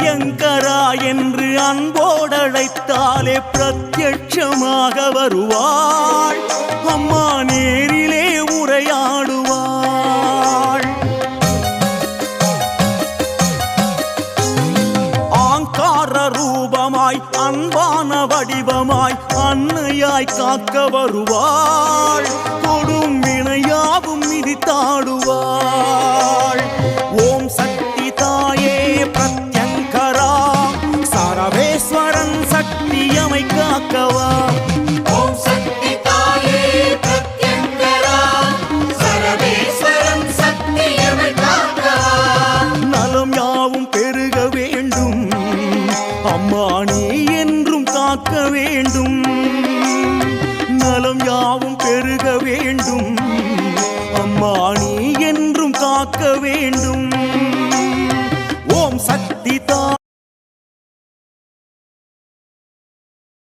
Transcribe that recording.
பிரத்யங்கரா என்று அன்போடழைத்தாலே பிரத்யட்சமாக வருவாள். அம்மா நேரிலே உரையாடுவாள். ஆங்கார ரூபமாய் அன்பான வடிவமாய் அன்னையாய் காக்க வருவாள். கொடும் வினையாவும் மிதித்தாடுவாள். ஓம் சக்தி தாயே பிரத்யங்கரா சரவேஸ்வரன் சக்தியமை காக்கவா. ஓம் சக்தி தாயே பிரத்யங்கரா சரவேஸ்வரன் சக்தியமை காக்கவா. நலம் யாவும் பெருக வேண்டும் அம்மா நீ என்றும் காக்க வேண்டும். நலம் யாவும் பெருக வேண்டும் அம்மா நீ என்றும் காக்க வேண்டும்.